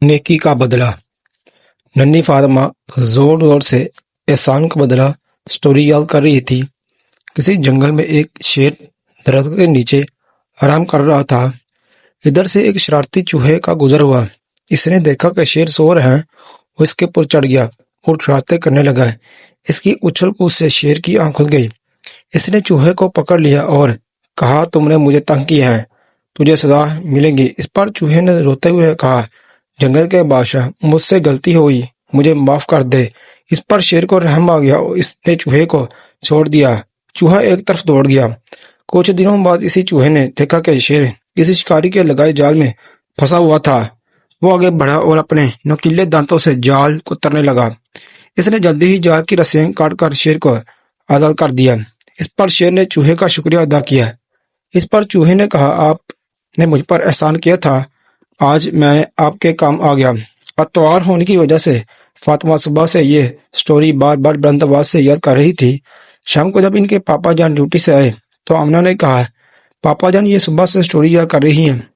नेकी का बदला। नन्ही फातिमा जोर जोर से एहसान का बदला स्टोरी याद कर रही थी। किसी जंगल में एक शेर दरख्त के नीचे आराम कर रहा था। इधर से एक शरारती चूहे का गुजर हुआ। इसने देखा कि शेर सो रहा है। वो इसके ऊपर चढ़ गया और शरारतें करने लगा। इसकी उछल कूद से शेर की आंख खुल गई। इसने चूहे को पकड़ लिया और कहा, तुमने मुझे तंग किया है, तुझे सजा मिलेगी। इस पर चूहे ने रोते हुए कहा, जंगल के बादशाह, मुझसे गलती हो गई, मुझे माफ कर दे। इस पर शेर को रहम आ गया और इसने चूहे को छोड़ दिया। चूहा एक तरफ दौड़ गया। कुछ दिनों बाद इसी चूहे ने देखा कि शेर किसी शिकारी के लगाए जाल में फंसा हुआ था। वो आगे बढ़ा और अपने नुकीले दांतों से जाल को तरने लगा। इसने जल्दी ही जाल की रस्सियां काट कर शेर को आजाद कर दिया। इस पर शेर ने चूहे का शुक्रिया अदा किया। इस पर चूहे ने कहा, आपने मुझ पर एहसान किया था, आज मैं आपके काम आ गया। अतवार होने की वजह से फातिमा सुबह से ये स्टोरी बार बार बुलंद आवाज से याद कर रही थी। शाम को जब इनके पापा जान ड्यूटी से आए तो आमना ने कहा, पापा जान ये सुबह से स्टोरी याद कर रही हैं।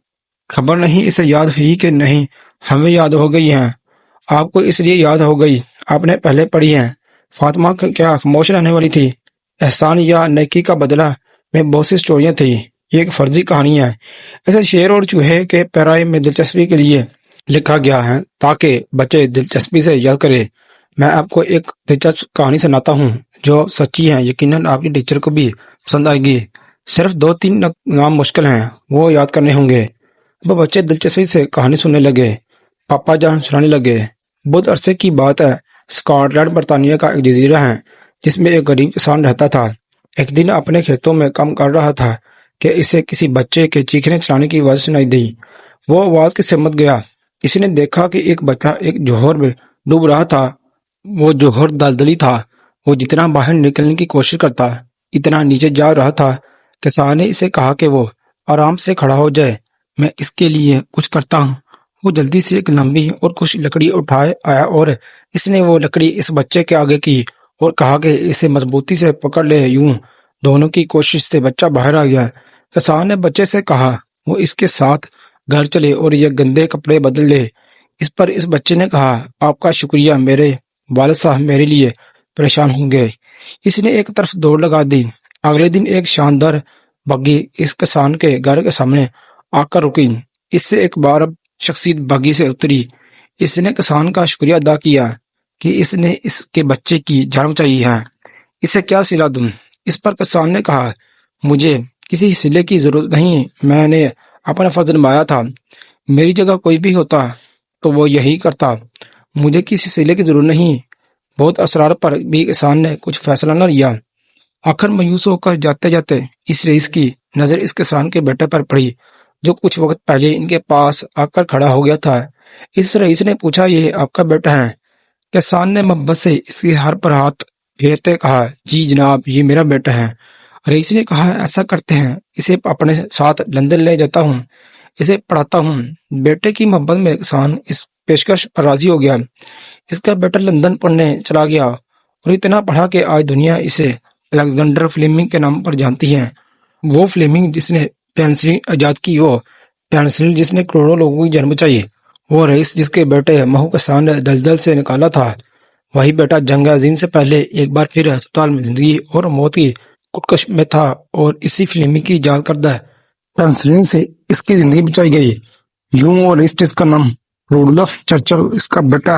खबर नहीं इसे याद हुई कि नहीं, हमें याद हो गई हैं। आपको इसलिए याद हो गई, आपने पहले पढ़ी हैं। फातिमा क्या खामोश रहने वाली थी? एहसान या नेकी का बदला में बहुत सी स्टोरियां थी। ये एक फर्जी कहानी है। ऐसे शेर और चूहे के पैराए में दिलचस्पी के लिए लिखा गया है ताकि बच्चे दिलचस्पी से याद करें। मैं आपको एक दिलचस्प कहानी सुनाता हूँ जो सच्ची है। यकीनन आपकी टीचर को भी पसंद आएगी। सिर्फ 2-3 नाम मुश्किल हैं, वो याद करने होंगे। वो बच्चे दिलचस्पी से कहानी सुनने लगे। पापा जान सुनाने लगे। बहुत अरसे की बात है। स्कॉटलैंड बरतानिया का एक जजीरा है जिसमें एक गरीब किसान रहता था। एक दिन अपने खेतों में काम कर रहा था कि इसे किसी बच्चे के चीखने चिल्लाने की आवाज सुनाई दी। वो आवाज की समझ गया। इसने देखा कि एक बच्चा एक जोहर में डूब रहा था। वो जोहर दलदली था। वो जितना बाहर निकलने की कोशिश करता इतना नीचे जा रहा था। किसान ने इसे कहा कि वो आराम से खड़ा हो जाए, मैं इसके लिए कुछ करता हूँ। वो जल्दी से एक लंबी और कुछ लकड़ी उठाए आया और इसने वो लकड़ी इस बच्चे के आगे की और कहा कि इसे मजबूती से पकड़ ले। यूं दोनों की कोशिश से बच्चा बाहर आ गया। किसान ने बच्चे से कहा वो इसके साथ घर चले और ये गंदे कपड़े बदल ले। इस पर इस बच्चे ने कहा, आपका शुक्रिया, मेरे वालिद साहब मेरे लिए परेशान होंगे। इसने एक तरफ दौड़ लगा दी। अगले दिन एक शानदार बग्घी इस किसान के घर के सामने आकर रुकी। इससे एक बार शख्सियत बग्घी से उतरी। इसने किसान का शुक्रिया अदा किया कि इसने इसके बच्चे की जान बचाई है। इसे क्या सिला दूं? इस पर किसान ने कहा, मुझे किसी सिले की जरूरत नहीं, मैंने अपना फर्ज निभाया था। मेरी जगह कोई भी होता तो वो यही करता। मुझे किसी सिले की जरूरत नहीं। बहुत असरार पर भी किसान ने कुछ फैसला न लिया। आखिर मायूस होकर जाते जाते इस रईस की नजर इस किसान के बेटे पर पड़ी जो कुछ वक्त पहले इनके पास आकर खड़ा हो गया था। इस रईस ने पूछा, ये आपका बेटा है? किसान ने मोहब्बत से इसके हाथ पर हाथ फेरते कहा, जी जनाब, ये मेरा बेटा है। रईस ने कहा, ऐसा करते हैं, इसे अपने साथ लंदन ले जाता हूँ, इसे पढ़ाता हूँ। बेटे की मोहब्बत में किसान इस पेशकश पर राजी हो गया। इसका बेटा लंदन पढ़ने चला गया और इतना पढ़ा कि आज दुनिया इसे अलेक्जेंडर फ्लेमिंग के नाम पर जानती है। वो फ्लेमिंग जिसने पेंसिलिन इजाद की, वो पेंसिलिन जिसने करोड़ों लोगों की जान बचाई, वो रईस जिसके बेटे महू किसान ने दलदल से निकाला था, वही बेटा जंग अजीम से पहले एक बार फिर अस्पताल में जिंदगी और मौत की कुटकश में था और इसी फ्लेमिंग की इजाद करदा पेंसिलिन से इसकी जिंदगी बचाई गई। यूं वो रईस जिसका नाम रूडोल्फ चर्चिल, इसका बेटा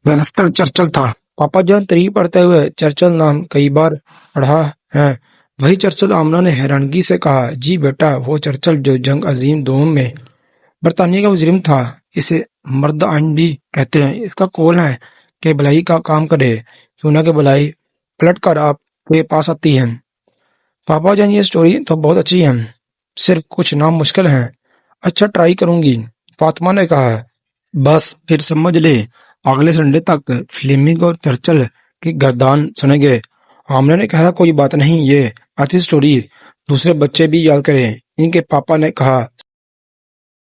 विंस्टन चर्चिल था। पापा जान तरीफ पढ़ते हुए चर्चिल नाम कई बार पढ़ा है। वही चर्चिल? आमना ने हैरानगी से कहा, जी बेटा, वो चर्चिल जो जंग अजीम दोम में बरतानिया का वजीर था। इसे मर्द आइन भी कहते हैं। इसका कौल है कि भलाई का काम करे, क्यों ना कि भलाई पलट कर आपके पास आती है। पापा जान ये स्टोरी तो बहुत अच्छी है, सिर्फ कुछ नाम मुश्किल हैं। अच्छा, ट्राई करूंगी, फातिमा ने कहा। बस फिर समझ ले, अगले संडे तक फ्लेमिंग और चर्चिल की गर्दान सुनेंगे। आमना ने कहा, कोई बात नहीं, ये अच्छी स्टोरी दूसरे बच्चे भी याद करें। इनके पापा ने कहा,